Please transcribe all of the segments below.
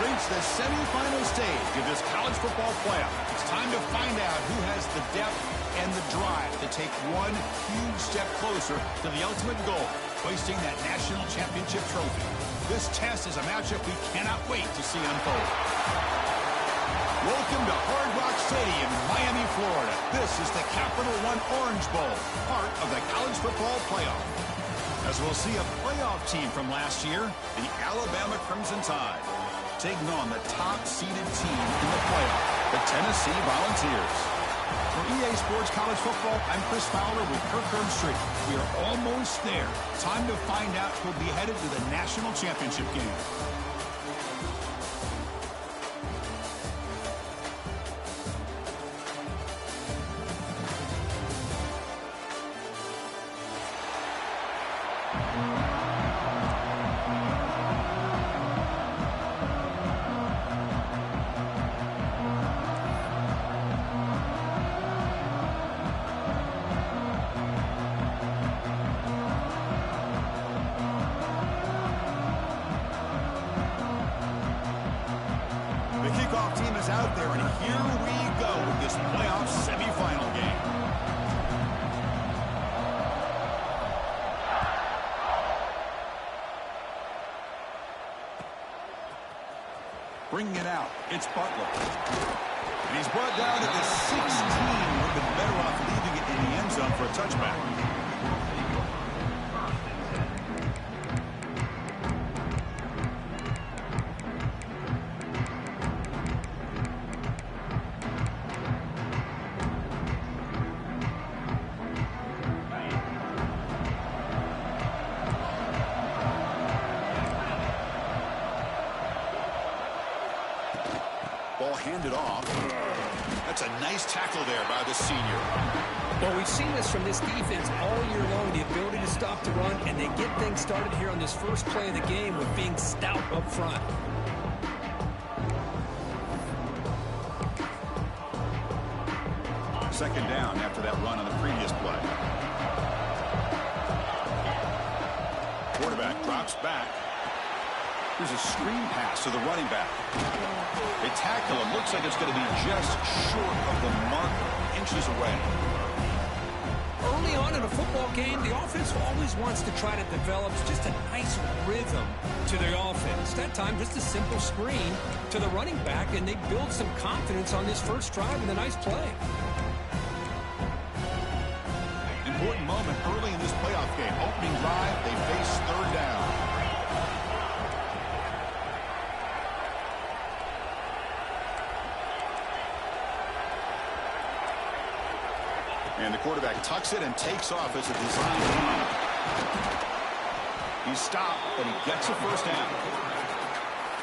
reached the semifinal stage of this college football playoff. It's time to find out who has the depth and the drive to take one huge step closer to the ultimate goal, hoisting that national championship trophy. This test is a matchup we cannot wait to see unfold. Welcome to Hard Rock Stadium, Miami, Florida. This is the Capital One Orange Bowl, part of the college football playoff. As we'll see a playoff team from last year, the Alabama Crimson Tide, taking on the top-seeded team in the playoff, the Tennessee Volunteers. For EA Sports College Football, I'm Chris Fowler with Kirk Herbstreit. We are almost there. Time to find out who'll be headed to the national championship game. Team is out there, and here we go with this playoff semifinal game. Bringing it out, it's Butler. And he's brought down to the 16. Would have been better off leaving it in the end zone for a touchback. Ball handed off. That's a nice tackle there by the senior. Well, we've seen this from this defense all year long, the ability to stop the run, and they get things started here on this first play of the game with being stout up front. Second down after that run on the previous play. Quarterback drops back. Here's a screen pass to the running back. They tackle him. Looks like it's going to be just short of the marker, inches away. Early on in a football game, the offense always wants to try to develop just a nice rhythm to their offense. That time, just a simple screen to the running back, and they build some confidence on this first drive with a nice play. Important moment early in this playoff game. Opening drive, they face third down. And the quarterback tucks it and takes off as a design run. He's stopped, but he gets a first down.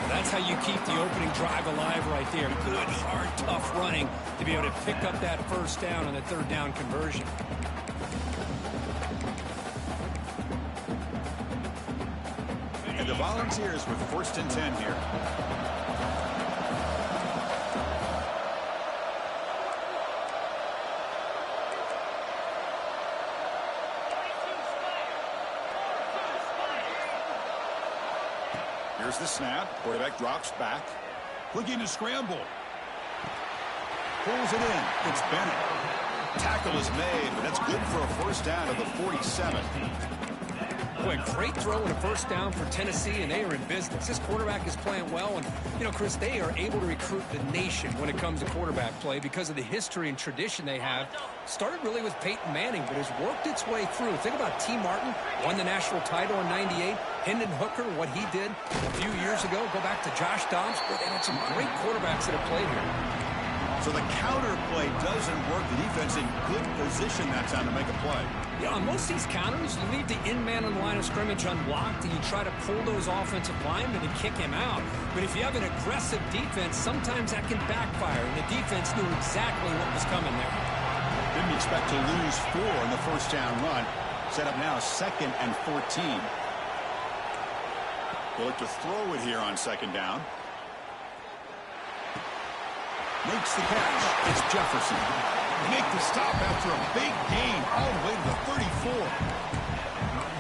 That's how you keep the opening drive alive right there. Good, hard, tough running to be able to pick up that first down on the third down conversion. And the Volunteers with first and 10 here. Here's the snap. Quarterback drops back. Looking to scramble. Pulls it in. It's Bennett. Tackle is made, but that's good for a first down at the 47. Boy, great throw and a first down for Tennessee, and they are in business. This quarterback is playing well, and, you know, Chris, they are able to recruit the nation when it comes to quarterback play because of the history and tradition they have. Started really with Peyton Manning, but has worked its way through. Think about T. Martin, won the national title in '98. Hendon Hooker, what he did a few years ago. Go back to Josh Dobbs. Boy, they had some great quarterbacks that have played here. So the counter play doesn't work. The defense in good position that time to make a play. Yeah, on most of these counters, you leave the in-man on the line of scrimmage unblocked, and you try to pull those offensive linemen and kick him out. But if you have an aggressive defense, sometimes that can backfire, and the defense knew exactly what was coming there. Didn't expect to lose 4 in the first down run. Set up now 2nd and 14. They'll look to throw it here on 2nd down. Makes the catch. It's Jefferson. Make the stop after a big gain all the way to the 34.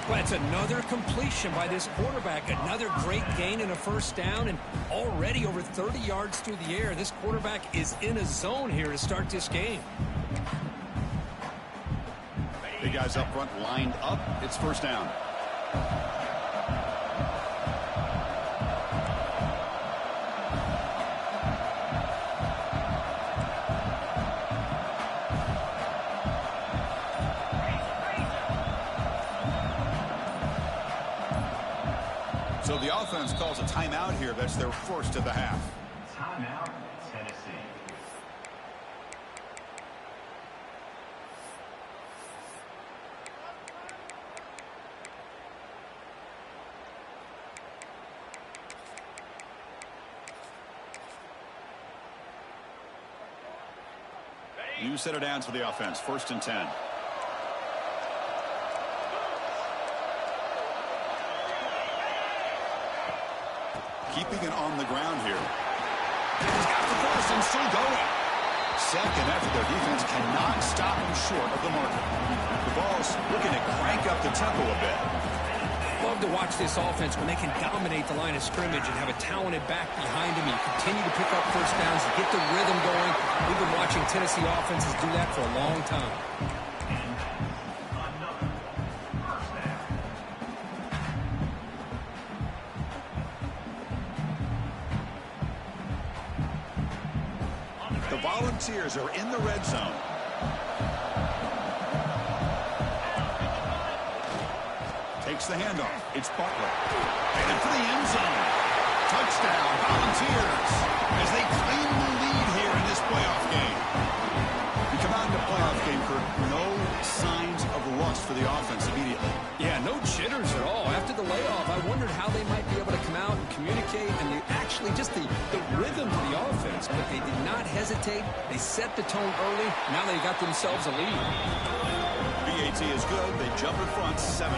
Well, that's another completion by this quarterback. Another great gain and a first down, and already over 30 yards through the air. This quarterback is in a zone here to start this game. The guys up front lined up. It's first down. So the offense calls a timeout here. That's their first of the half. Timeout, Tennessee. You set it down for the offense. First and 10. Keeping it on the ground here. He's got the first and still going. Second after their defense cannot stop him short of the marker. The ball's looking to crank up the tempo a bit. Love to watch this offense when they can dominate the line of scrimmage and have a talented back behind him and continue to pick up first downs and get the rhythm going. We've been watching Tennessee offenses do that for a long time. The Volunteers are in the red zone. Takes the handoff. It's Butler. Headed for the end zone. Touchdown, Volunteers, as they claim the lead here in this playoff game. We come out in the playoff game for no signs of rust for the offense immediately. Yeah, no jitters at all. After the layoff, I wondered how they might be able to come out and communicate and actually just the rhythm to the offense. But they did not hesitate. They set the tone early. Now they got themselves a lead. BAT is good. They jump in front 7-0.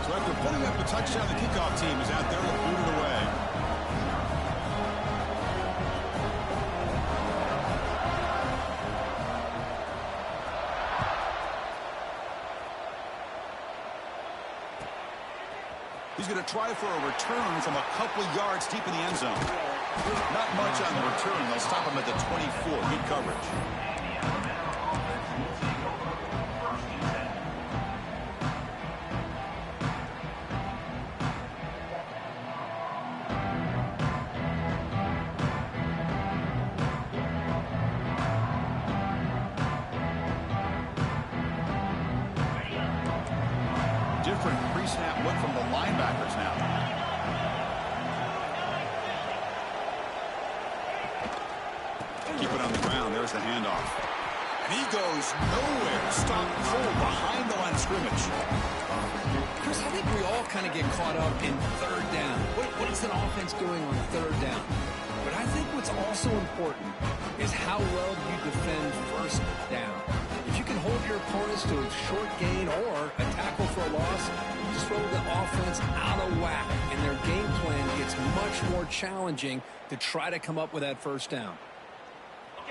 So after putting up the touchdown, the kickoff team is out there to boot it away. He's going to try for a return from a couple yards deep in the end zone. Not much on the return. They'll stop him at the 24. Good coverage. Different pre-snap look from the linebackers now. Keep it on the ground. There's the handoff. And he goes nowhere. Stopped cold behind the line of scrimmage. Chris, I think we all kind of get caught up in third down. What is an offense doing on third down? But I think what's also important is how well you defend first down. If you can hold your opponents to a short gain or a tackle for a loss, just throw the offense out of whack, and their game plan gets much more challenging to try to come up with that first down.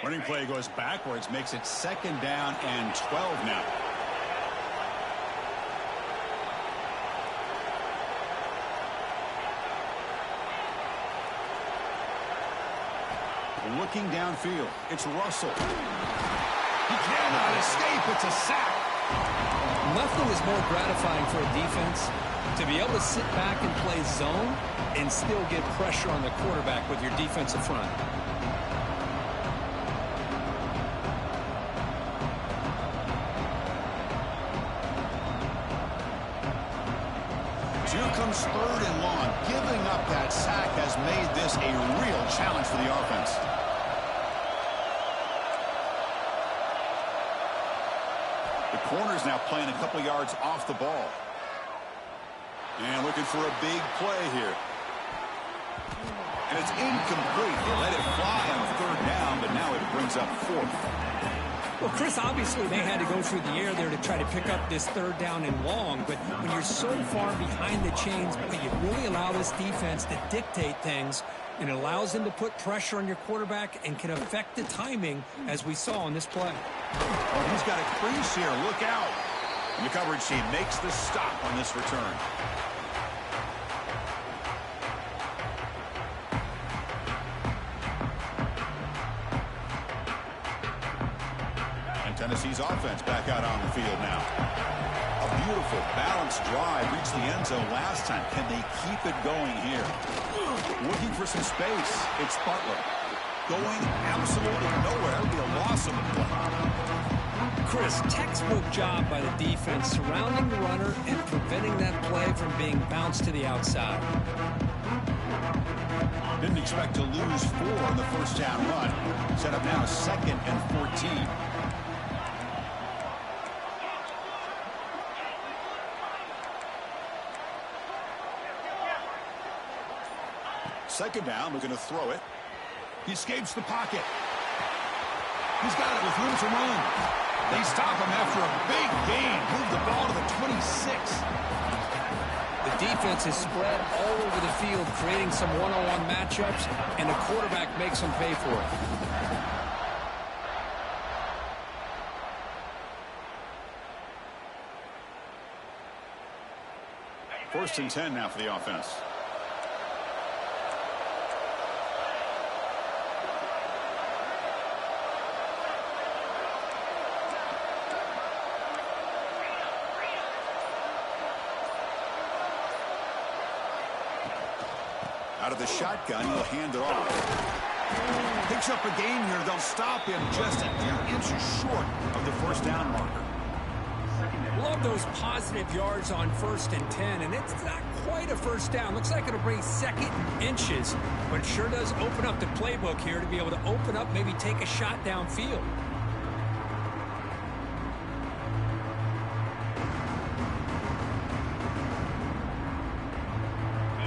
Running play goes backwards, makes it second down and 12 now. Looking downfield, it's Russell. He cannot escape. It's a sack. Nothing is more gratifying for a defense to be able to sit back and play zone and still get pressure on the quarterback with your defensive front. So here comes third and long. Giving up that sack has made this a real challenge for the offense. The corner's now playing a couple yards off the ball. And looking for a big play here. And it's incomplete. They let it fly on third down, but now it brings up fourth. Well, Chris, obviously they had to go through the air there to try to pick up this third down and long, but when you're so far behind the chains, you really allow this defense to dictate things, and it allows them to put pressure on your quarterback and can affect the timing, as we saw on this play. Oh, he's got a crease here. Look out. The coverage team makes the stop on this return. And Tennessee's offense back out on the field now. A beautiful, balanced drive reached the end zone last time. Can they keep it going here? Looking for some space. It's Butler. Going absolutely nowhere. That would be a loss of the play. Chris, textbook job by the defense surrounding the runner and preventing that play from being bounced to the outside. Didn't expect to lose 4 on the first down run. Set up now 2nd and 14. Second down, looking to throw it. He escapes the pocket. He's got it with room to run. They stop him after a big gain. Move the ball to the 26. The defense is spread all over the field, creating some one-on-one matchups, and the quarterback makes them pay for it. First and 10 now for the offense. Out of the shotgun, he'll hand it off. Picks up a gain here. They'll stop him just a few inches short of the first down marker. Love those positive yards on 1st and 10, and it's not quite a first down. Looks like it'll bring 2nd inches, but it sure does open up the playbook here to be able to open up, maybe take a shot downfield.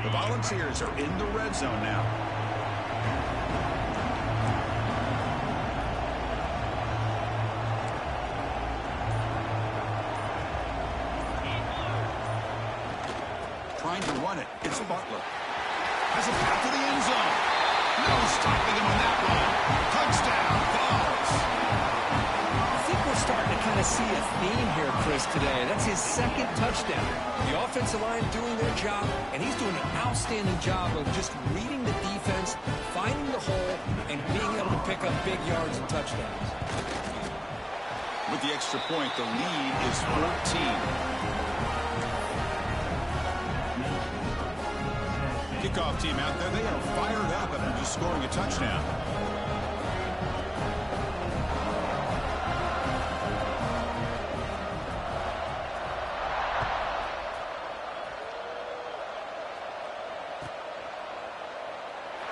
The Volunteers are in the red zone now. Trying to run it. It's Butler. Has a path to the end zone. No stopping him on that one. Touchdown, Vols. I think we're starting to kind of see a theme here, Chris, today. That's his 2nd touchdown. The offensive line doing their job, and he's doing an outstanding job of just reading the defense, finding the hole, and being able to pick up big yards and touchdowns. With the extra point, the lead is 14. Kickoff team out there, they are fired up after just scoring a touchdown.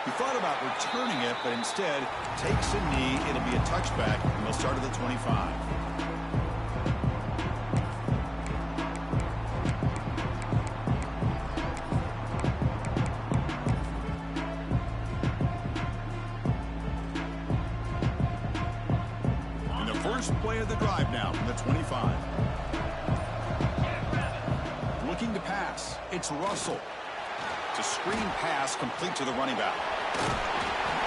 He thought about returning it, but instead takes a knee. It'll be a touchback, and they'll start at the 25. First play of the drive now from the 25. Looking to pass. It's Russell. It's a screen pass complete to the running back.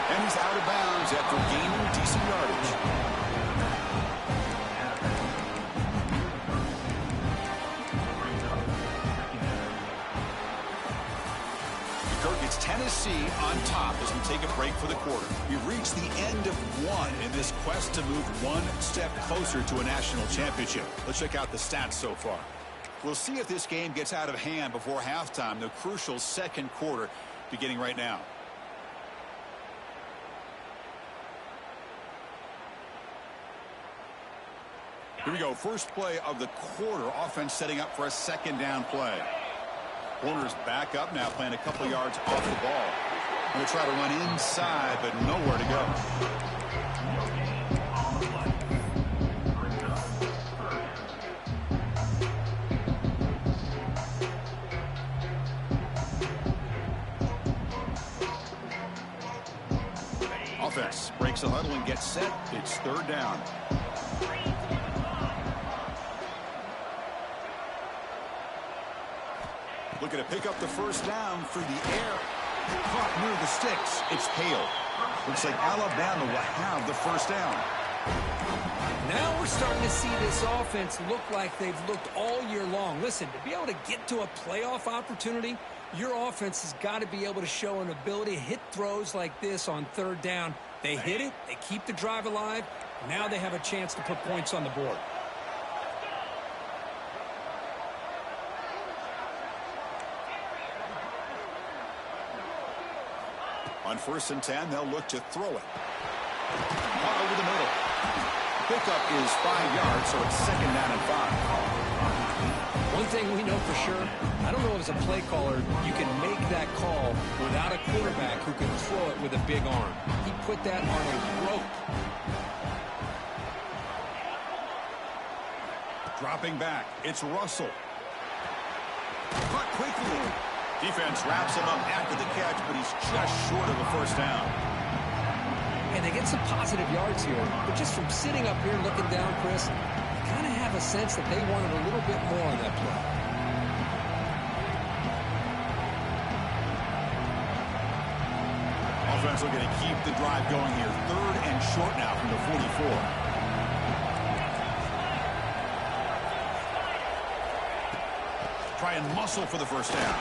And he's out of bounds after gaining decent yardage. It's Tennessee on top as we take a break for the quarter. We've reached the end of one in this quest to move one step closer to a national championship. Let's check out the stats so far. We'll see if this game gets out of hand before halftime, the crucial 2nd quarter beginning right now. Here we go. First play of the quarter. Offense setting up for a 2nd down play. Corner's back up now, playing a couple yards off the ball. Going to try to run inside, but nowhere to go. Offense breaks the huddle and gets set. It's 3rd down. Looking to pick up the first down through the air. Caught near the sticks. It's Hale. Looks like Alabama will have the first down. Now we're starting to see this offense look like they've looked all year long. Listen, to be able to get to a playoff opportunity, your offense has got to be able to show an ability to hit throws like this on third down. They hit it, they keep the drive alive. Now they have a chance to put points on the board. On 1st and 10, they'll look to throw it. Caught over the middle. Pickup is 5 yards, so it's 2nd down and 5. One thing we know for sure, I don't know as a play caller, you can make that call without a quarterback who can throw it with a big arm. He put that on a rope. Dropping back, it's Russell. Caught quickly. Defense wraps him up after the catch, but he's just short of a 1st down. And they get some positive yards here, but just from sitting up here looking down, Chris, you kind of have a sense that they wanted a little bit more on that play. Offense looking to keep the drive going here. 3rd and short now from the 44. Try and muscle for the 1st down.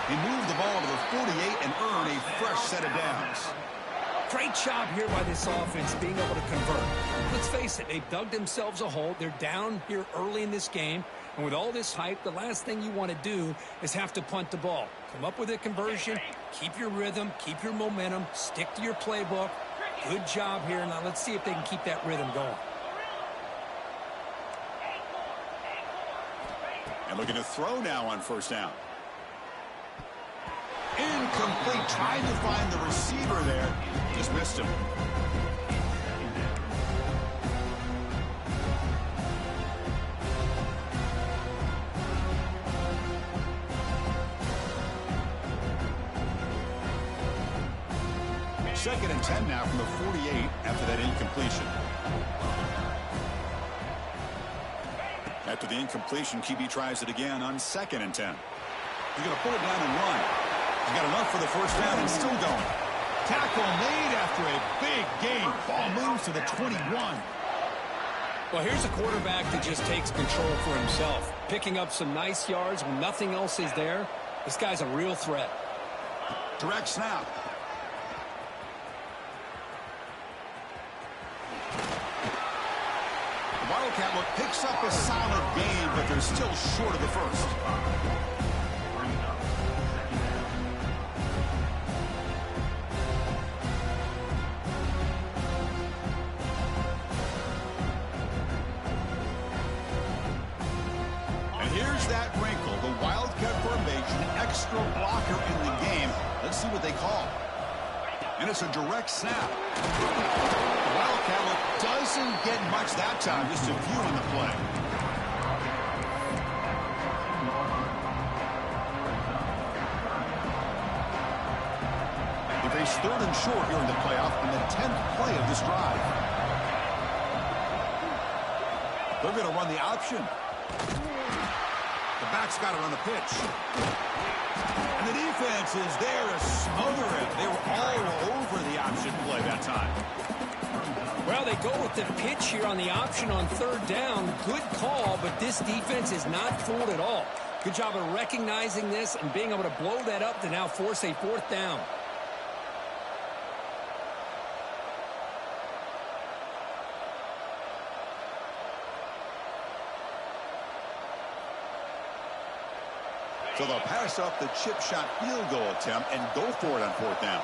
He moved the ball to the 48 and earned a fresh set of downs. Great job here by this offense being able to convert. Let's face it, they've dug themselves a hole. They're down here early in this game. And with all this hype, the last thing you want to do is have to punt the ball. Come up with a conversion, keep your rhythm, keep your momentum, stick to your playbook. Good job here. Now let's see if they can keep that rhythm going. And looking to throw now on 1st down. Incomplete. Trying to find the receiver there. Just missed him. Second and 10 now from the 48 after that incompletion. After the incompletion, QB tries it again on 2nd and 10. He's going to pull it down and run. He's got enough for the 1st down and still going. Tackle made after a big gain. Ball moves to the 21. Well, here's a quarterback that just takes control for himself. Picking up some nice yards when nothing else is there. This guy's a real threat. Direct snap. The Wildcat look picks up a solid gain, but they're still short of the 1st. That wrinkle, the Wildcat formation, extra blocker in the game. Let's see what they call. And it's a direct snap. The Wildcat look doesn't get much that time, just a few in the play. They face 3rd and short here in the playoff in the 10th play of this drive. They're going to run the option. The back's got it on the pitch. And the defense is there to smother it. They were all over the option play that time. Well, they go with the pitch here on the option on 3rd down. Good call, but this defense is not fooled at all. Good job of recognizing this and being able to blow that up to now force a 4th down. So they'll pass up the chip shot field goal attempt and go for it on 4th down.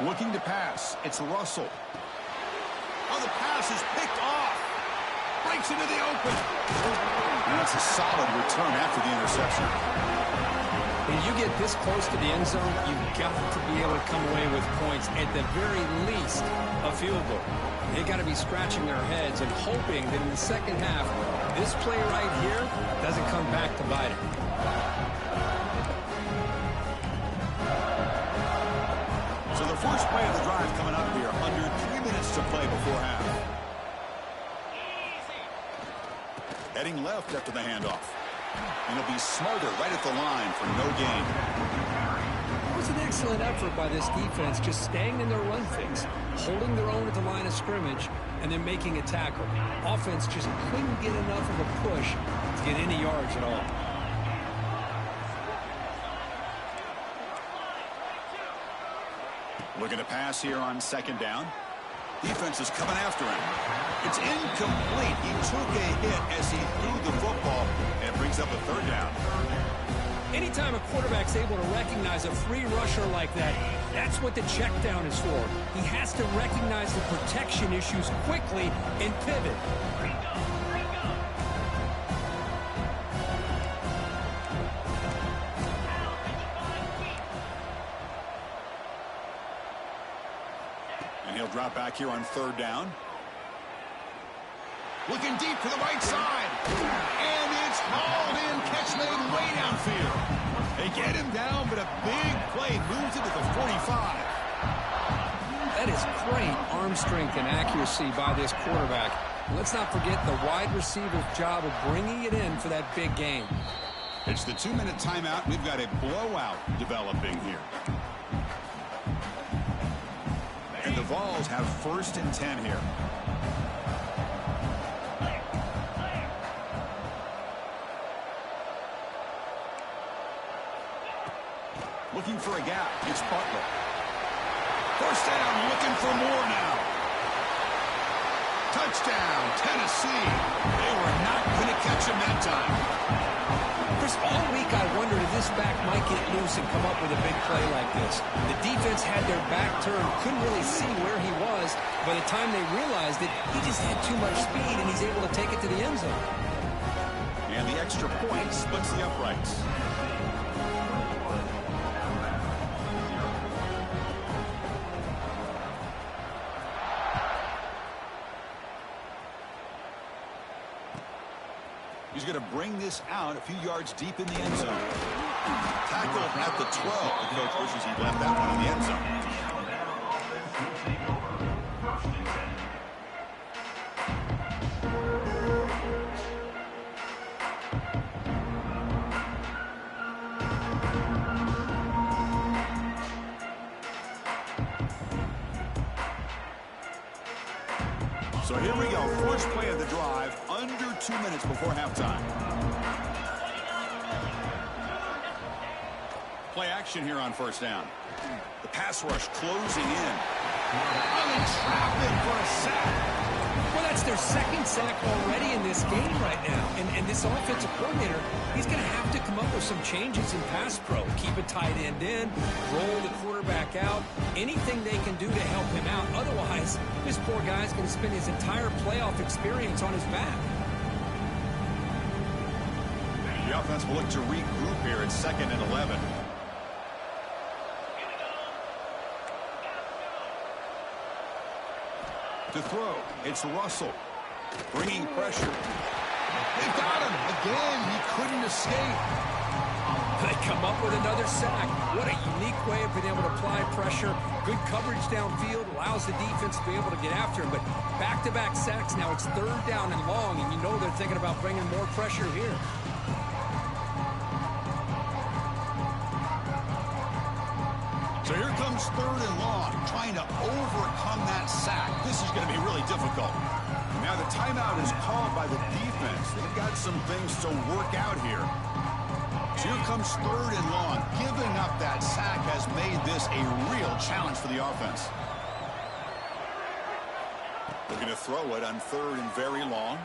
Looking to pass. It's Russell. Oh, the pass is picked off. Breaks into the open. And that's a solid return after the interception. When you get this close to the end zone, you've got to be able to come away with points, at the very least, a field goal. They got to be scratching their heads and hoping that in the 2nd half, this play right here doesn't come back to bite it. So the first play of the drive coming up here, under 3 minutes to play before half. Heading left after the handoff. And he'll be smarter right at the line for no gain. It was an excellent effort by this defense, just staying in their run fix, holding their own at the line of scrimmage, and then making a tackle. Offense just couldn't get enough of a push to get any yards at all. Looking to pass here on second down. Defense is coming after him. It's incomplete. He took a hit as he threw the football, and it brings up a third down. Anytime a quarterback's able to recognize a free rusher like that, that's what the check down is for. He has to recognize the protection issues quickly and pivot. And he'll drop back here on third down. Looking deep to the right side. And it's hauled in. Catch made way downfield. They get him down, but a big play moves it to the 45. That is great arm strength and accuracy by this quarterback. Let's not forget the wide receiver's job of bringing it in for that big game. It's the 2-minute timeout. We've got a blowout developing here. And the Vols have 1st and 10 here. Looking for a gap. It's Butler. 1st down, looking for more now. Touchdown, Tennessee. They were not going to catch him that time. Chris, all week I wondered if this back might get loose and come up with a big play like this. The defense had their back turned, couldn't really see where he was. By the time they realized it, he just had too much speed, and he's able to take it to the end zone. And the extra point splits the uprights. He's going to bring this out a few yards deep in the end zone. Tackle at the 12. The coach wishes he left that one in the end zone. So here we go. First play of the drive, under 2 minutes before halftime. Play action here on 1st down. The pass rush closing in. In traffic for a sack. Well, that's their 2nd sack already in this game right now. And this offensive coordinator, he's going to have to come up with some changes in pass pro. Keep a tight end in, roll the quarterback out, anything they can do to help him out. Otherwise, this poor guy's going to spend his entire playoff experience on his back. The offense will look to regroup here at 2nd and 11. To throw, it's Russell. Bringing pressure. They got him. Again, he couldn't escape. They come up with another sack. What a unique way of being able to apply pressure. Good coverage downfield allows the defense to be able to get after him. But back-to-back sacks, now it's 3rd down and long, and you know they're thinking about bringing more pressure here. So here comes 3rd and long, trying to overcome that sack. This is going to be really difficult. Now the timeout is called by the defense. They've got some things to work out here. So here comes 3rd and long. Giving up that sack has made this a real challenge for the offense. Looking to throw it on 3rd and very long.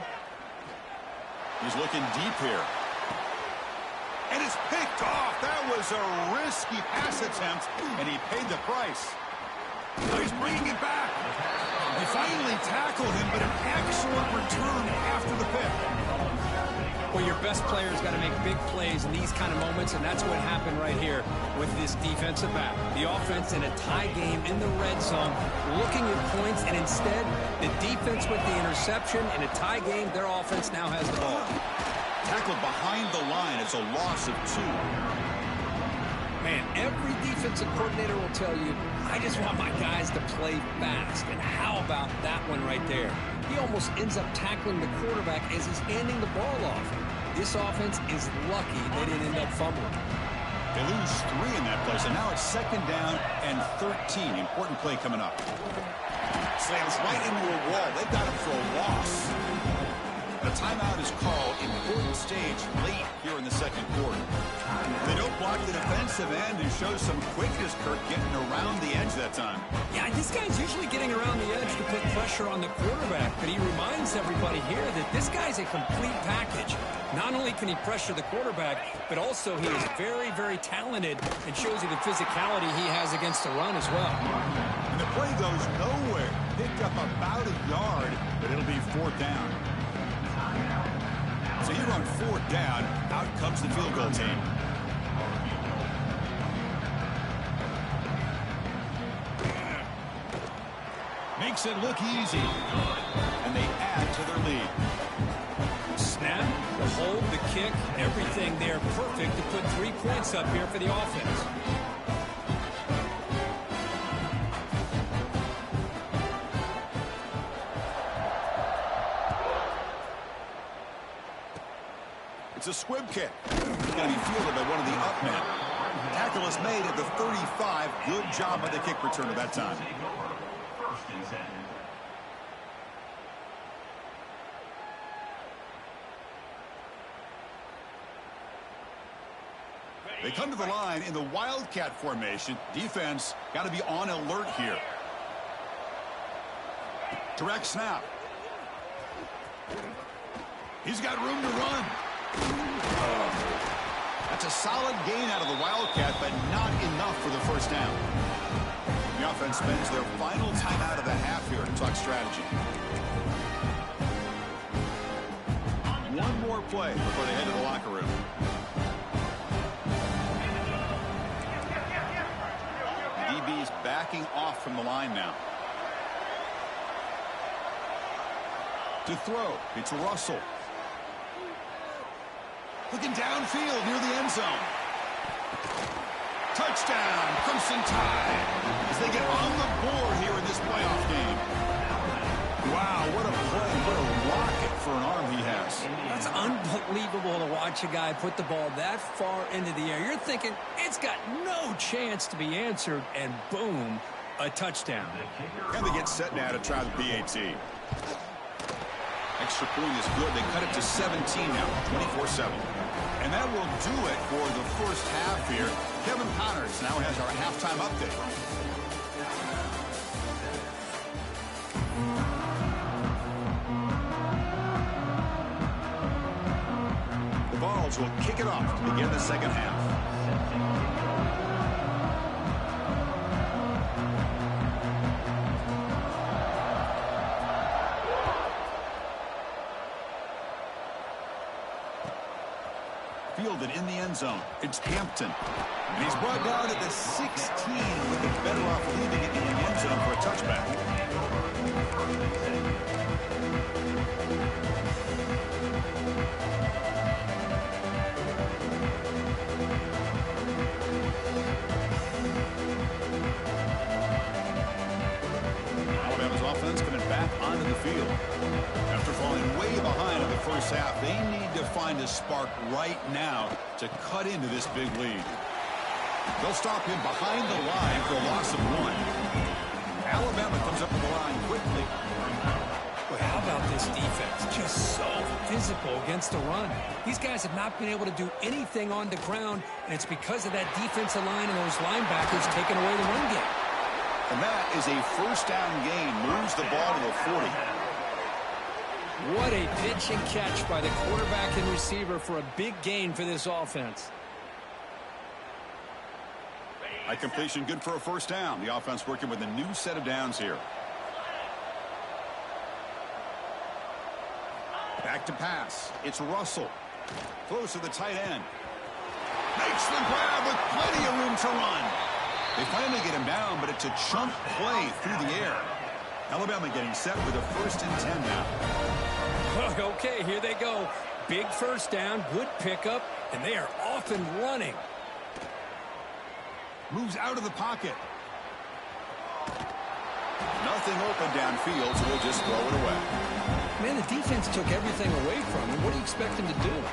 He's looking deep here. And it's picked off. That was a risky pass attempt, and he paid the price. Now he's bringing it back. They finally tackled him, but an excellent return after the pick. Well, your best player's got to make big plays in these kind of moments, and that's what happened right here with this defensive back. The offense in a tie game in the red zone, looking at points, and instead, the defense with the interception. In a tie game, their offense now has the ball. Tackled behind the line. It's a loss of 2. Man, every defensive coordinator will tell you, I just want my guys to play fast. And how about that one right there? He almost ends up tackling the quarterback as he's handing the ball off. this offense is lucky they didn't end up fumbling. They lose 3 in that play, so now it's 2nd down and 13. Important play coming up. Slams right into a wall. They've got him for a loss. A timeout is called. Important stage late here in the 2nd quarter. They don't block the defensive end and show some quickness, Kirk, getting around the edge that time. Yeah, this guy's usually getting around the edge to put pressure on the quarterback, but he reminds everybody here that this guy's a complete package. Not only can he pressure the quarterback, but also he is very, very talented and shows you the physicality he has against the run as well. And the play goes nowhere. Picked up about a yard, but it'll be 4th down. So you run 4th down, out comes the field goal team. Makes it look easy. And they add to their lead. Snap, the hold, the kick, everything there perfect to put 3 points up here for the offense. It's a squib kick. It's going to be fielded by one of the up men. Tackle is made at the 35. Good job by the kick returner that time. They come to the line in the Wildcat formation. Defense got to be on alert here. Direct snap. He's got room to run. That's a solid gain out of the Wildcat, but not enough for the 1st down. The offense spends their final timeout of the half here to talk strategy. One more play before they head to the locker room. The DB's backing off from the line now. To throw, it's Russell. Looking downfield near the end zone. Touchdown, Crimson Tide, as they get on the board here in this playoff game. Wow, what a play, what a rocket for an arm he has. That's unbelievable to watch a guy put the ball that far into the air. You're thinking it's got no chance to be answered, and boom, a touchdown. And they get set now to try the PAT. Extra point is good. They cut it to 17 now, 24-7. And that will do it for the 1st half here. Kevin Connors now has our halftime update. The Vols will kick it off to begin the 2nd half. Fielded in the end zone. It's Hampton. And he's brought down at the 16 with the better off leaving it in the end zone for a touchback. Alabama's offense coming back onto the field. After falling way behind in the 1st half, they need to find a spark right now to cut into this big lead. They'll stop him behind the line for a loss of 1. Alabama comes up to the line quickly. But how about this defense? Just so physical against the run. These guys have not been able to do anything on the ground, and it's because of that defensive line and those linebackers taking away the run game. And that is a 1st down gain. Moves the ball to the 40. What a pitch and catch by the quarterback and receiver for a big gain for this offense. High completion, good for a 1st down. The offense working with a new set of downs here. Back to pass. It's Russell. Close to the tight end. Makes the grab with plenty of room to run. They finally get him down, but it's a chunk play through the air. Alabama getting set with a 1st and 10 now. Okay, here they go. Big 1st down, good pickup, and they are off and running. Moves out of the pocket. Nothing open downfield, so we'll just throw it away. Man, the defense took everything away from him. What do you expect him to do?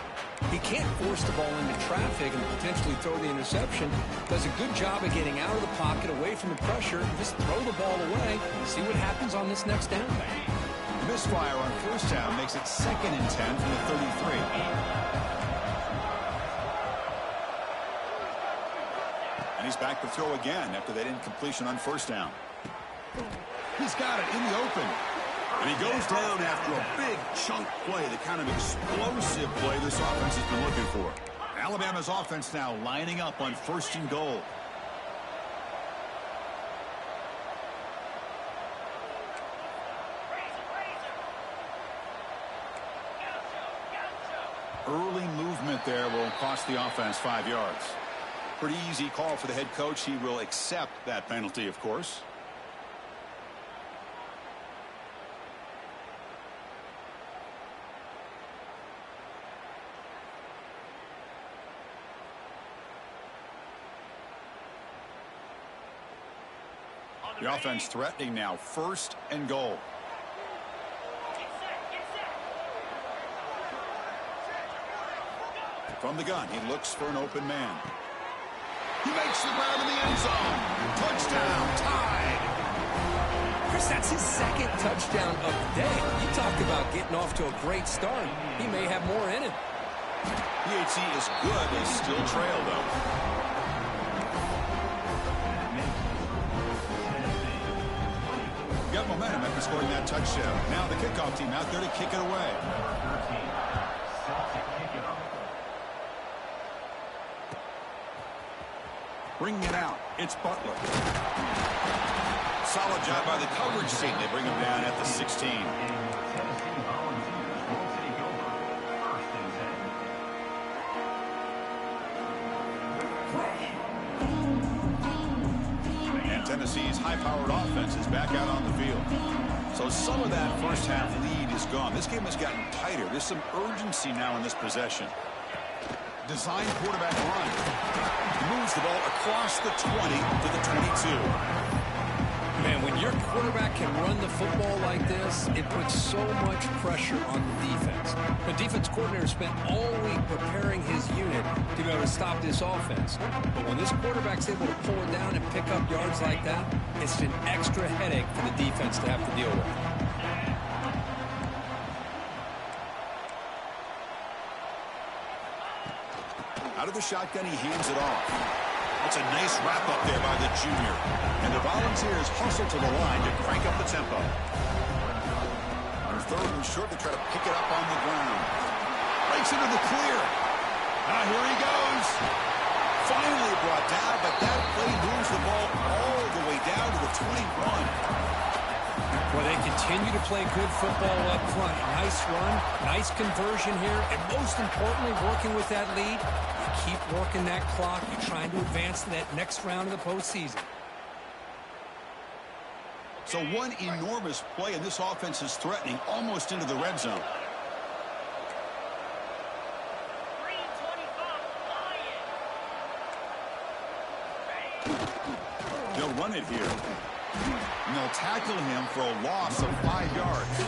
He can't force the ball into traffic and potentially throw the interception. Does a good job of getting out of the pocket, away from the pressure, and just throw the ball away. See what happens on this next down. The misfire on first down makes it 2nd and 10 from the 33. And he's back to throw again after that incompletion on first down. He's got it in the open. And he goes down after a big chunk play, the kind of explosive play this offense has been looking for. Alabama's offense now lining up on 1st and goal. Early movement there will cost the offense 5 yards. Pretty easy call for the head coach. He will accept that penalty, of course. The offense threatening now, 1st and goal. From the gun, he looks for an open man. He makes the grab in the end zone. Touchdown, tied. Chris, that's his 2nd touchdown of the day. You talk about getting off to a great start. He may have more in him. PHC is good. They still trail, though. Got momentum after scoring that touchdown. Now the kickoff team out there to kick it away. Bringing it out. It's Butler. Solid job by the coverage team. They bring him down at the 16. Tennessee's high-powered offense is back out on the field. So some of that first half lead is gone. This game has gotten tighter. There's some urgency now in this possession. Design quarterback run. He moves the ball across the 20 to the 22. Man, when your quarterback can run the football like this, it puts so much pressure on the defense. The defense coordinator spent all week preparing his unit to be able to stop this offense. But when this quarterback's able to pull it down and pick up yards like that, it's an extra headache for the defense to have to deal with. Out of the shotgun, he hands it off. That's a nice wrap-up there by the junior. And the Volunteers hustle to the line to crank up the tempo. On 3rd and short, they try to pick it up on the ground. Breaks into the clear. Now here he goes. Finally brought down, but that play moves the ball all the way down to the 21. Well, they continue to play good football up front. Nice run, nice conversion here, and most importantly, working with that lead. You keep working that clock. You're trying to advance to that next round of the postseason. So one enormous play, and this offense is threatening almost into the red zone. They'll run it here. And they'll tackle him for a loss of 5 yards.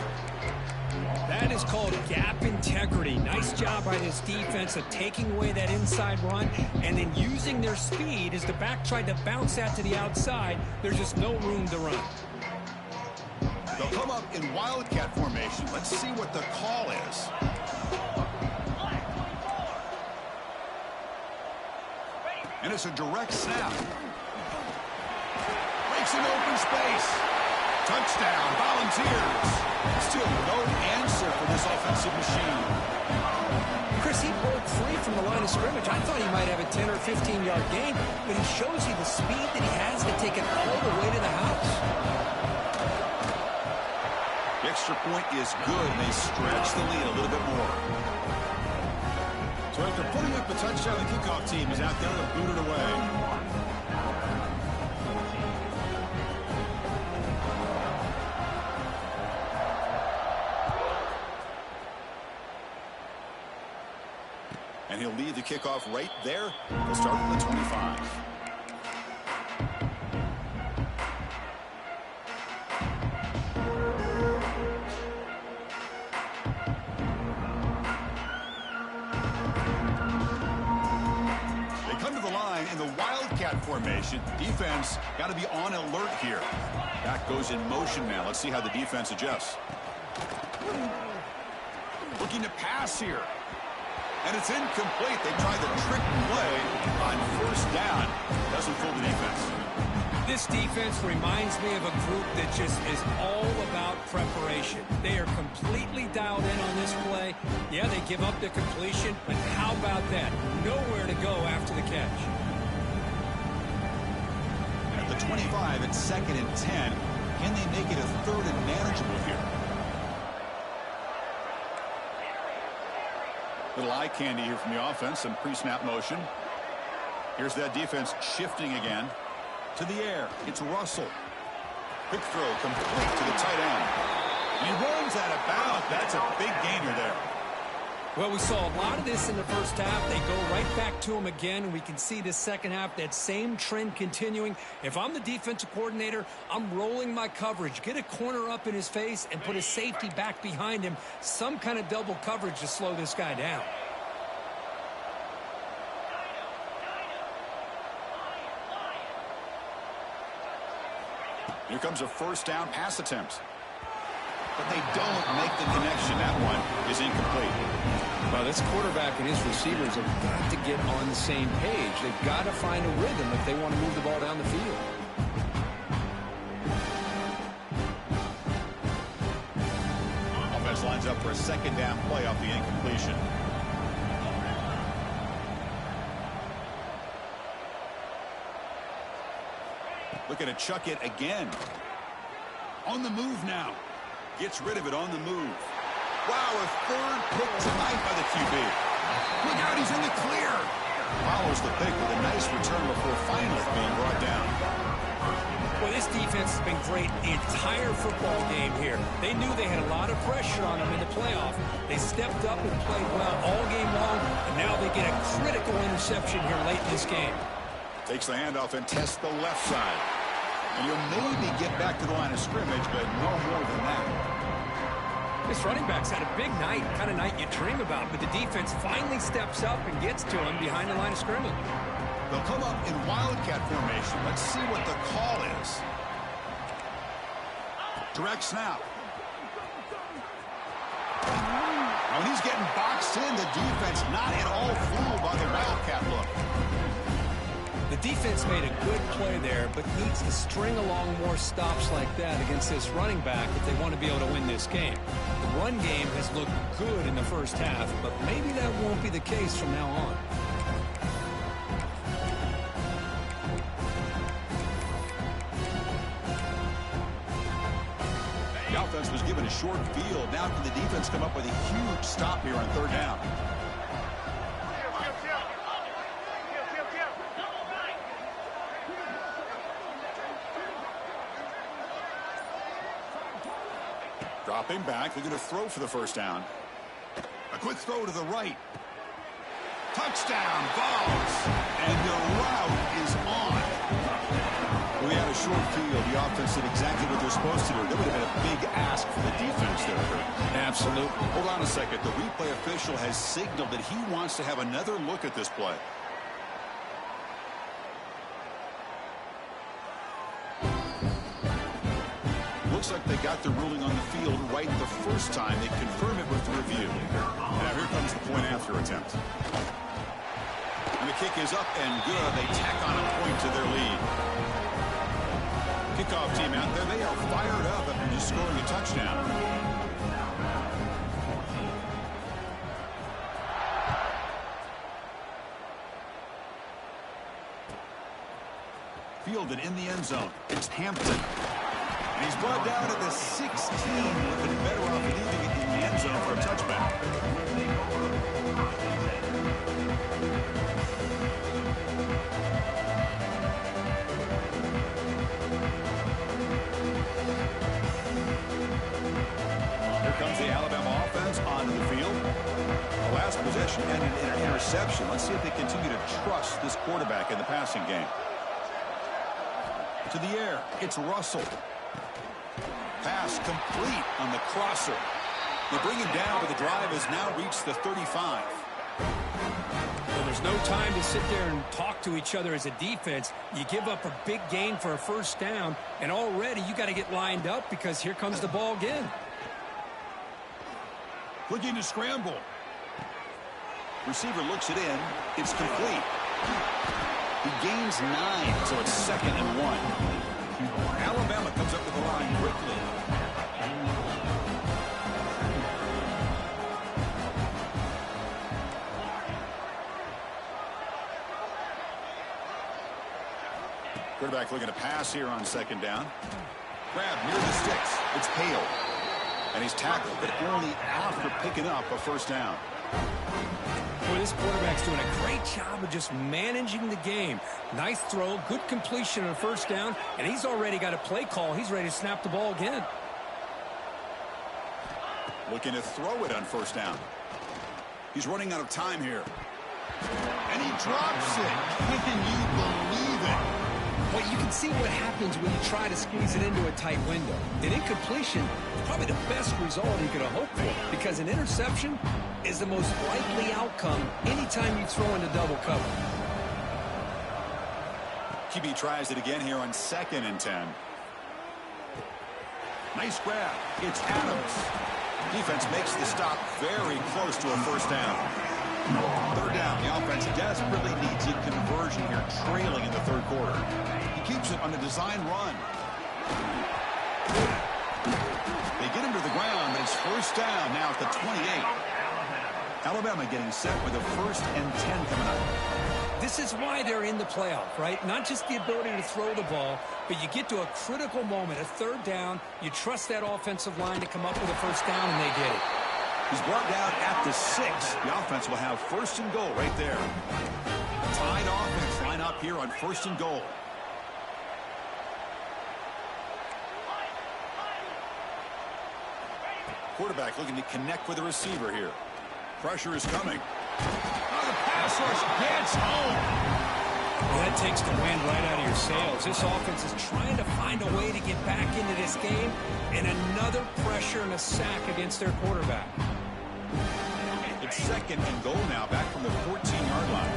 That is called gap integrity. Nice job by this defense of taking away that inside run and then using their speed as the back tried to bounce that to the outside. There's just no room to run. They'll come up in wildcat formation. Let's see what the call is. And it's a direct snap. Breaks an open space. Touchdown, Volunteers. Still no answer for this offensive machine. Chris, he broke free from the line of scrimmage. I thought he might have a 10 or 15-yard gain, but he shows you the speed that he has to take it all the way to the house. The extra point is good, and they stretch the lead a little bit more. So after putting up the touchdown, the kickoff team is out there to boot it away. And he'll lead the kickoff right there. He'll start at the 25. the Wildcat formation. Defense got to be on alert here. Back goes in motion now. Let's see how the defense adjusts. Looking to pass here. And it's incomplete. They try the trick play on first down. Doesn't fool the defense. This defense reminds me of a group that just is all about preparation. They are completely dialed in on this play. Yeah, they give up the completion, but how about that? Nowhere to go after the catch. At the 25, it's 2nd and 10. Can they make it a 3rd and manageable here? Little eye candy here from the offense. Some pre-snap motion. Here's that defense shifting again. To the air. It's Russell. Quick throw complete to the tight end. And he runs out of bounds. That's a big gainer there. Well, we saw a lot of this in the first half. They go right back to him again. We can see the second half, that same trend continuing. If I'm the defensive coordinator, I'm rolling my coverage. Get a corner up in his face and put a safety back behind him. Some kind of double coverage to slow this guy down. Here comes a first down pass attempt. But they don't make the connection. That one is incomplete. Well, this quarterback and his receivers have got to get on the same page. They've got to find a rhythm if they want to move the ball down the field. Offense lines up for a 2nd down play off the incompletion. Looking to chuck it again. On the move now. Gets rid of it on the move. Wow, a 3rd pick tonight by the QB. Look out, he's in the clear. Follows the pick with a nice return before finally being brought down. Well, this defense has been great the entire football game here. They knew they had a lot of pressure on them in the playoff. They stepped up and played well all game long, and now they get a critical interception here late in this game. Takes the handoff and tests the left side. And you'll maybe get back to the line of scrimmage, but no more than that. This running back's had a big night, kind of night you dream about, but the defense finally steps up and gets to him behind the line of scrimmage. They'll come up in Wildcat formation. Let's see what the call is. Direct snap. When he's getting boxed in, the defense not at all fooled by the Wildcat look. The defense made a good play there, but needs to string along more stops like that against this running back if they want to be able to win this game. The run game has looked good in the first half, but maybe that won't be the case from now on. The offense was given a short field. Now can the defense come up with a huge stop here on 3rd down? Dropping back, they're going to throw for the first down. A quick throw to the right. Touchdown, Vols. And the route is on. We had a short field. The offense did exactly what they're supposed to do. That would have been a big ask for the defense there, Kurt. Absolutely. Hold on a second. The replay official has signaled that he wants to have another look at this play. Looks like they got the ruling on the field right the first time. They confirm it with the review. Now here comes the point after attempt. And the kick is up and good. They tack on a point to their lead. Kickoff team out there. They are fired up after just scoring a touchdown. Fielded in the end zone. It's Hampton. And he's brought down at the 16. Looking better off leaving it in the end zone for a touchback. Here comes the Alabama offense onto the field. The last possession ended in an interception. Let's see if they continue to trust this quarterback in the passing game. To the air. It's Russell. Pass complete on the crosser. They bring him down, but the drive has now reached the 35. Well, the There's no time to sit there and talk to each other as a defense. You give up a big gain for a first down, and already you got to get lined up because here comes the ball again. Looking to scramble. Receiver looks it in. It's complete. He gains 9, so it's 2nd and 1. Alabama comes up to the line quickly. Quarterback looking to pass here on 2nd down. Grab near the sticks. It's Hale. And he's tackled, but only after picking up a first down. Boy, this quarterback's doing a great job of just managing the game. Nice throw, good completion on a first down, and he's already got a play call. He's ready to snap the ball again. Looking to throw it on first down. He's running out of time here. And he drops it. Can you believe it? Well, you can see what happens when you try to squeeze it into a tight window. An incompletion is probably the best result you could have hoped for because an interception is the most likely outcome anytime you throw into double cover. QB tries it again here on 2nd and 10. Nice grab. It's Adams. Defense makes the stop very close to a first down. 3rd down. The offense desperately needs a conversion here, trailing in the 3rd quarter. He keeps it on a design run. They get him to the ground, but it's first down now at the 28. Alabama getting set with a 1st and 10 coming up. This is why they're in the playoff, right? Not just the ability to throw the ball, but you get to a critical moment, a 3rd down. You trust that offensive line to come up with a first down, and they get it. He's brought down at the 6. The offense will have 1st and goal right there. Tied offense line up here on 1st and goal. Quarterback looking to connect with the receiver here. Pressure is coming. Oh, the pass rush gets home. Well, that takes the wind right out of your sails. This offense is trying to find a way to get back into this game, and another pressure and a sack against their quarterback. It's 2nd and goal now, back from the 14-yard line.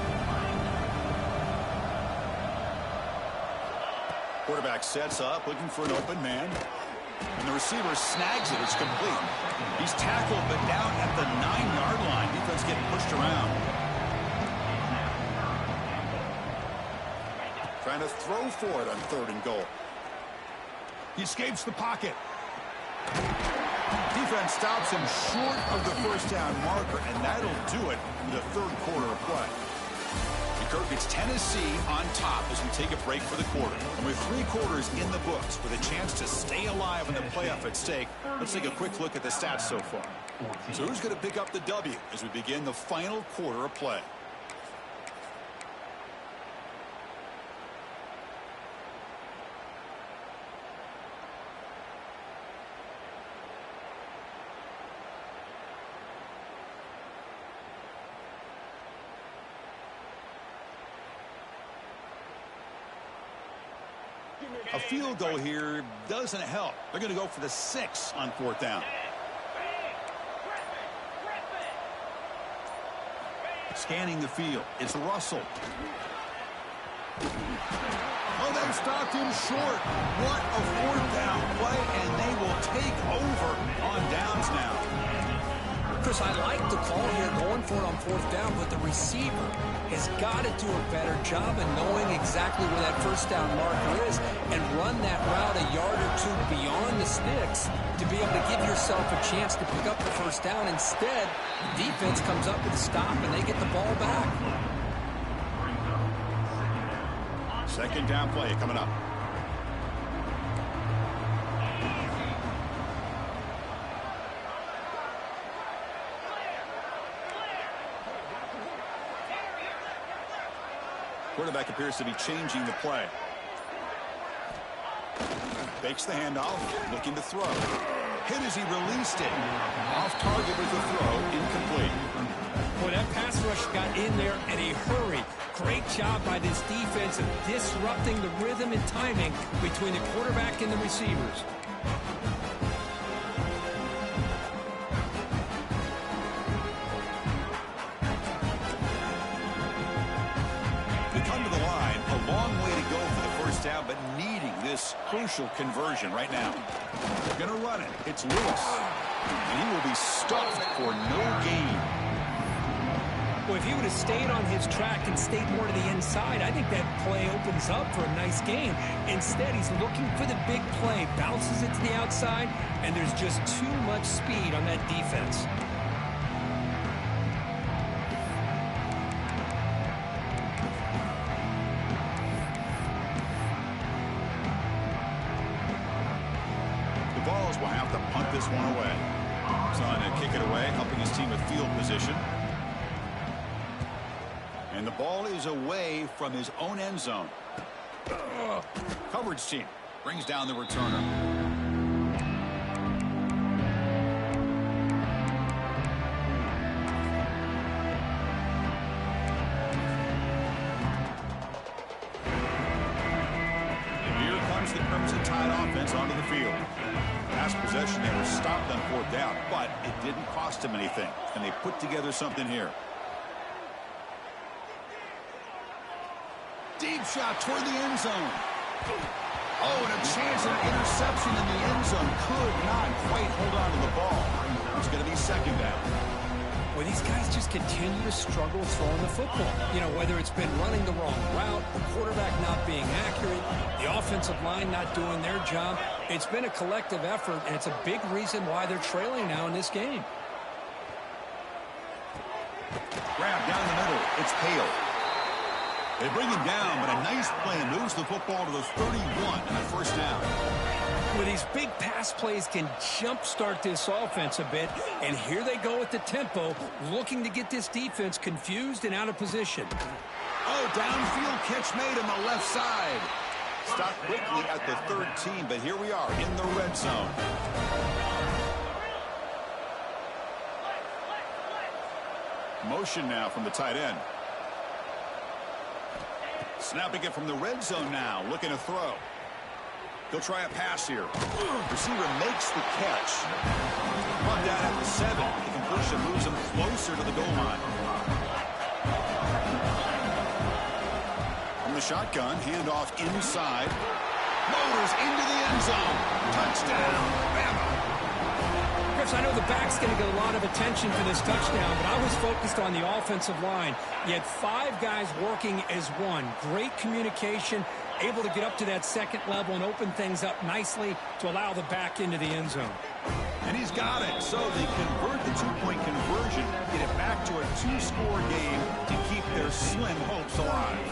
Quarterback sets up, looking for an open man. And the receiver snags it. It's complete. He's tackled, but down at the 9-yard line. Defense getting pushed around. Trying to throw for it on 3rd and goal. He escapes the pocket. Defense stops him short of the first down marker, and that'll do it in the 3rd quarter of play. Kirk, it's Tennessee on top as we take a break for the quarter. And with 3 quarters in the books, with a chance to stay alive in the playoff at stake, let's take a quick look at the stats so far. So who's going to pick up the W as we begin the final quarter of play? A field goal here doesn't help. They're going to go for the 6 on 4th down. Scanning the field. It's Russell. Oh, they stopped him short. What a 4th down play, and they will take over on downs now. Chris, I like the call here going for it on 4th down, but the receiver has got to do a better job of knowing exactly where that first down marker is and run that route a yard or 2 beyond the sticks to be able to give yourself a chance to pick up the first down. Instead, the defense comes up with a stop and they get the ball back. 2nd down play coming up. Quarterback appears to be changing the play. Fakes the handoff, looking to throw. Hit as he released it. Off target with the throw, incomplete. Boy, that pass rush got in there in a hurry. Great job by this defense of disrupting the rhythm and timing between the quarterback and the receivers. down, but needing this crucial conversion right now. They're going to run it. It's Lewis. And he will be stuffed for no gain. Well, if he would have stayed on his track and stayed more to the inside, I think that play opens up for a nice game. Instead, he's looking for the big play, bounces it to the outside, and there's just too much speed on that defense. The Vols will have to punt this one away. Trying to kick it away, helping his team with field position. And the ball is away from his own end zone. Coverage team brings down the returner. And here comes the Crimson Tide offense onto the field. Last possession, they were stopped on 4th down, but it didn't cost them anything. And they put together something here. Deep shot toward the end zone. Oh, and a chance at an interception in the end zone. Could not quite hold on to the ball. It's going to be 2nd down. Well, these guys just continue to struggle throwing the football. You know, whether it's been running the wrong route, the quarterback not being accurate, the offensive line not doing their job. It's been a collective effort, and it's a big reason why they're trailing now in this game. Grab down the middle. It's Hale. They bring him down, but a nice play moves the football to the 31 and a 1st down. Well, these big pass plays can jumpstart this offense a bit, and here they go with the tempo, looking to get this defense confused and out of position. Oh, downfield catch made on the left side. Stopped quickly at the 13, but here we are in the red zone. Motion now from the tight end. Snapping it from the red zone now, looking to throw. He'll try a pass here. Receiver makes the catch. Brought down at the 7. The completion moves him closer to the goal line. From the shotgun, handoff inside. Motors into the end zone. Touchdown, Bama. I know the back's going to get a lot of attention for this touchdown, but I was focused on the offensive line. You had 5 guys working as one. Great communication, able to get up to that 2nd level and open things up nicely to allow the back into the end zone. And he's got it. So they convert the 2-point conversion, get it back to a 2-score game to keep their slim hopes alive.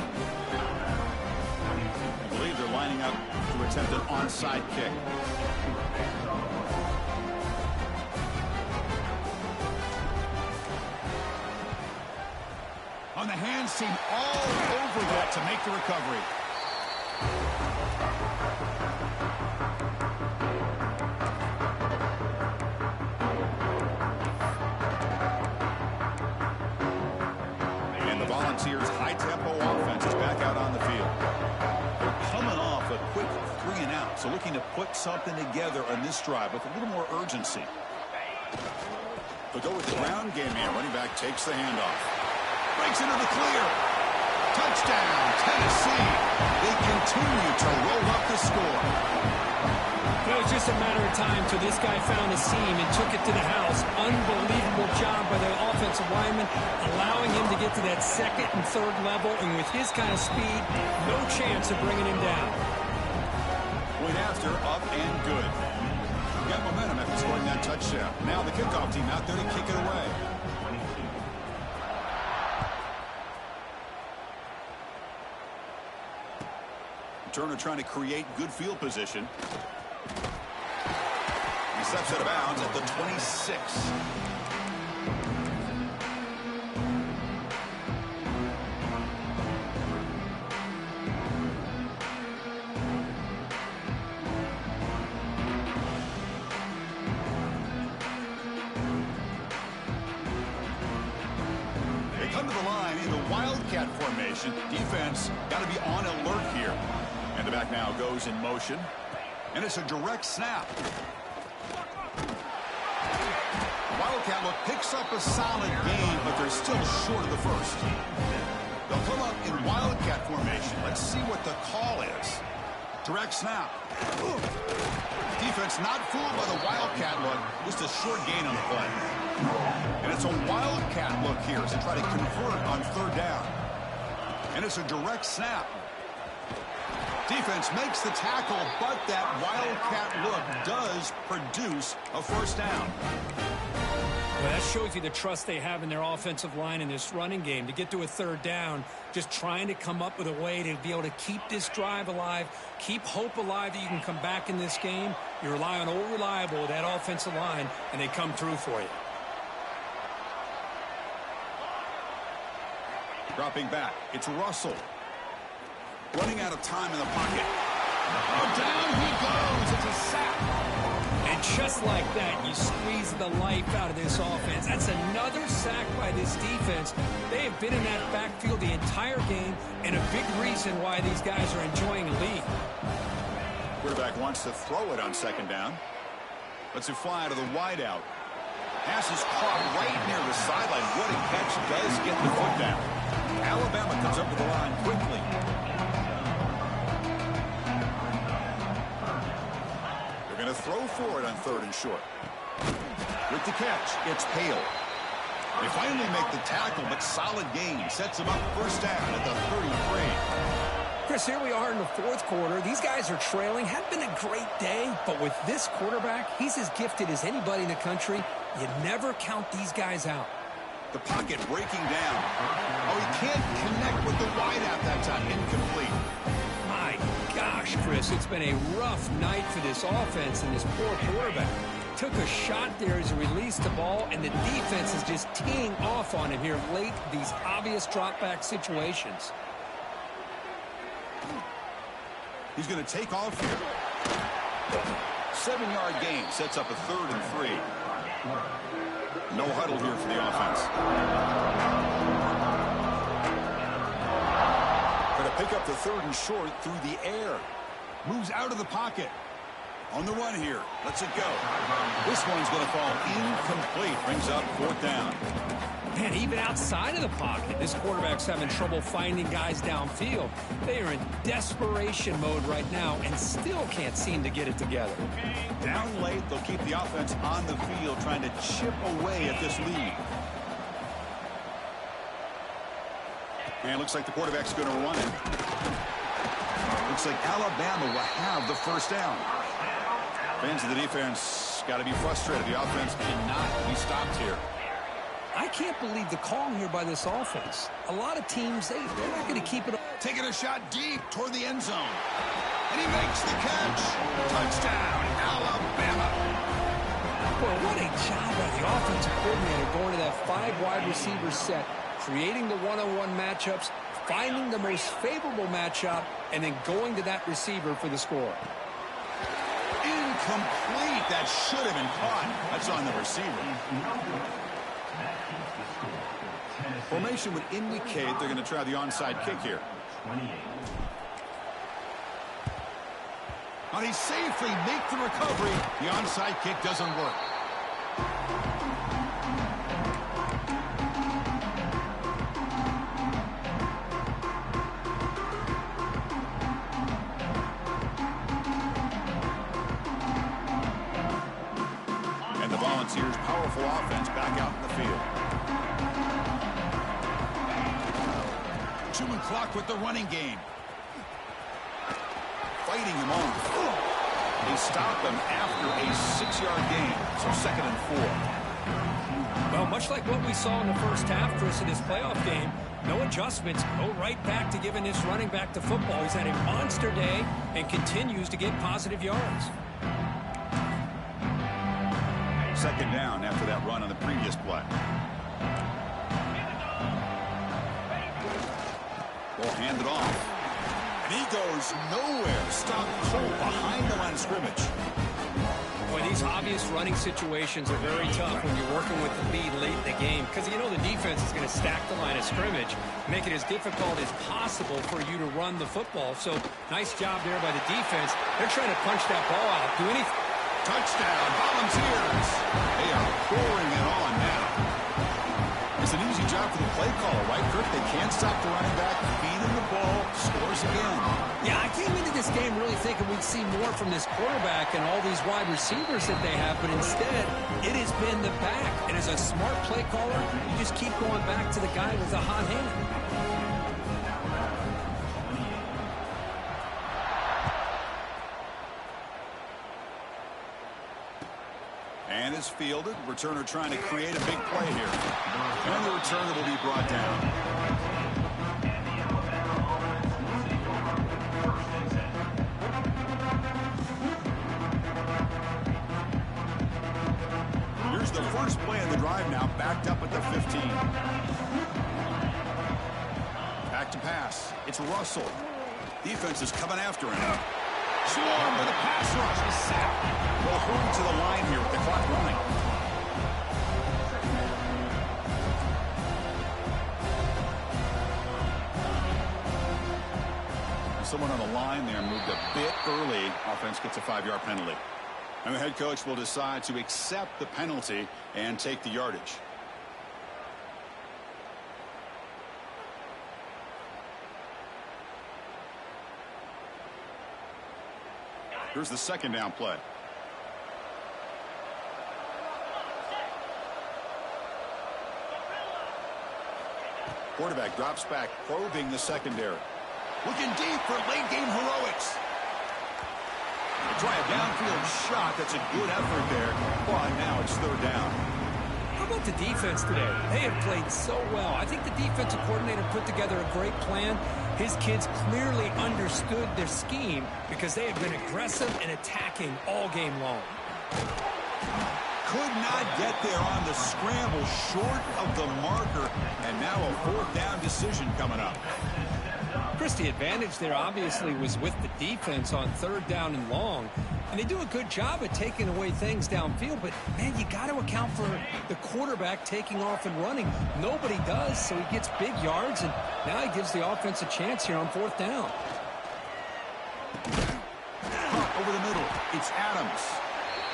I believe they're lining up to attempt an onside kick. On the hands team all over that to make the recovery. And the Volunteers' high-tempo offense is back out on the field. They're coming off a quick 3 and out, so looking to put something together on this drive with a little more urgency. They'll go with the ground game here. Running back takes the handoff. Breaks into the clear. Touchdown, Tennessee. They continue to roll up the score. It was just a matter of time till this guy found a seam and took it to the house. Unbelievable job by the offensive lineman, allowing him to get to that 2nd and 3rd level. And with his kind of speed, no chance of bringing him down. Point after, up and good. We got momentum after scoring that touchdown. Now the kickoff team out there to kick it away. Turner trying to create good field position. He steps out of bounds at the 26. They come to the line in the Wildcat formation. Defense got to be on alert here. And the back now goes in motion. And it's a direct snap. Wildcat look picks up a solid gain, but they're still short of the 1st. They'll come up in Wildcat formation. Let's see what the call is. Direct snap. Defense not fooled by the wildcat look. Just a short gain on the play. And it's a wildcat look here as they try to convert on third down. And it's a direct snap. Defense makes the tackle, but that wildcat look does produce a first down. Well, that shows you the trust they have in their offensive line in this running game. To get to a third down, just trying to come up with a way to be able to keep this drive alive, keep hope alive that you can come back in this game. You rely on old reliable, that offensive line, and they come through for you. Dropping back, it's Russell. Running out of time in the pocket. Oh, down he goes. It's a sack. And just like that, you squeeze the life out of this offense. That's another sack by this defense. They have been in that backfield the entire game, and a big reason why these guys are enjoying a lead. Quarterback wants to throw it on second down. Lets it fly to the wideout. Pass is caught right near the sideline. What a catch does get the foot down. Alabama comes up to the line quickly. They're going to throw for it on third and short. With the catch, it's Hale. They finally make the tackle, but solid gain. Sets them up first down at the 33. Chris, here we are in the fourth quarter. These guys are trailing. Hadn't been a great day, but with this quarterback, he's as gifted as anybody in the country. You never count these guys out. The pocket breaking down. Oh, he can't connect with the wideout that time. Incomplete. My gosh, Chris, it's been a rough night for this offense and this poor quarterback. Took a shot there as he released the ball, and the defense is just teeing off on him here late, these obvious drop-back situations. He's going to take off here. 7-yard gain sets up a 3rd and 3. No huddle here for the offense. Going to pick up the 3rd and short through the air. Moves out of the pocket. On the run here. Lets it go. This one's going to fall incomplete. Brings up 4th down. Man, even outside of the pocket, this quarterback's having trouble finding guys downfield. They are in desperation mode right now and still can't seem to get it together. Down late, they'll keep the offense on the field trying to chip away at this lead. And it looks like the quarterback's going to run it. Looks like Alabama will have the first down. Fans of the defense got to be frustrated. The offense cannot be stopped here. I can't believe the call here by this offense. A lot of teams, they're not going to keep it. Taking a shot deep toward the end zone. And he makes the catch. Touchdown, Alabama. Boy, what a job by the offensive coordinator going to that 5 wide receiver set, creating the one-on-one matchups, finding the most favorable matchup, and then going to that receiver for the score. Incomplete. That should have been caught. That's on the receiver. Formation would indicate they're going to try the onside kick here. But he safely makes the recovery. The onside kick doesn't work. And the Volunteers' powerful offense back out in the field. 2 clock with the running game. Fighting him off. They stop him after a 6-yard gain. So 2nd and 4. Well, much like what we saw in the first half, Chris, in this playoff game, no adjustments, go right back to giving this running back to football. He's had a monster day and continues to get positive yards. 2nd down after that run on the previous play. Ball handed off. And he goes nowhere. Stopped cold behind the line of scrimmage. Boy, these obvious running situations are very tough when you're working with the lead late in the game because you know the defense is going to stack the line of scrimmage, make it as difficult as possible for you to run the football. So nice job there by the defense. They're trying to punch that ball out. Do anything. Touchdown, Volunteers. They are pouring it on now. It's an easy job for the play caller, right, Kirk? They can't stop the running back, feed him the ball, scores again. Yeah, I came into this this game really thinking we'd see more from this quarterback and all these wide receivers that they have, but instead, it has been the back. And as a smart play caller, you just keep going back to the guy with the hot hand. And it's fielded. Returner trying to create a big play here. And the returner will be brought down. Here's the first play of the drive now, backed up at the 15. Back to pass. It's Russell. Defense is coming after him. Swarm with a pass rush. He's sacked. They'll hurry to the line here with the clock running. Someone on the line there moved a bit early. Offense gets a 5-yard penalty. And the head coach will decide to accept the penalty and take the yardage. Here's the second down play. Quarterback drops back, probing the secondary. Looking deep for late game heroics. Try a downfield shot. That's a good effort there. But now it's third down. How about the defense today? They have played so well. I think the defensive coordinator put together a great plan. His kids clearly understood their scheme because they have been aggressive and attacking all game long. Could not get there on the scramble, short of the marker, and now a fourth down decision coming up. Chris, the advantage there obviously was with the defense on third down and long. And they do a good job at taking away things downfield. But, man, you got to account for the quarterback taking off and running. Nobody does, so he gets big yards. And now he gives the offense a chance here on fourth down. Over the middle, it's Adams.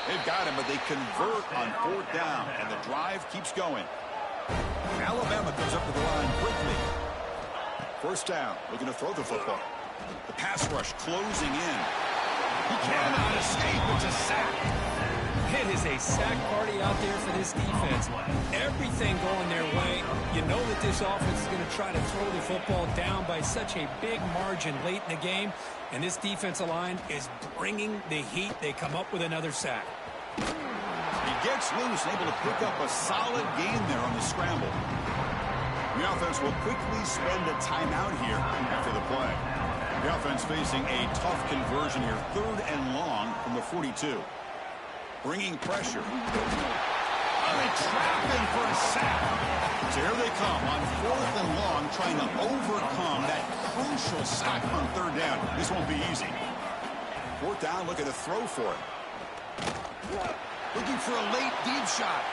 They've got him, but they convert on fourth down. And the drive keeps going. Alabama comes up to the line quickly. First down, looking to throw the football. The pass rush closing in. He cannot escape. It's a sack. It is a sack party out there for this defense. Everything going their way. You know that this offense is going to try to throw the football down by such a big margin late in the game. And this defensive line is bringing the heat. They come up with another sack. He gets loose, able to pick up a solid gain there on the scramble. The offense will quickly spend a timeout here after the play. The offense facing a tough conversion here, third and long from the 42. Bringing pressure. They trap him for a sack. So here they come on fourth and long, trying to overcome that crucial sack on third down. This won't be easy. Fourth down, looking to throw for it. Looking for a late deep shot.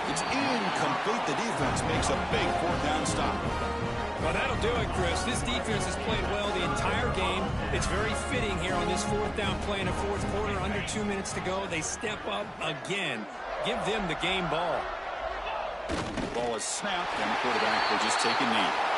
It's incomplete. The defense makes a big fourth down stop. Well, that'll do it, Chris. This defense has played well the entire game. It's very fitting here on this fourth down play in the fourth quarter. Under 2 minutes to go. They step up again. Give them the game ball. Ball is snapped, and the quarterback will just take a knee.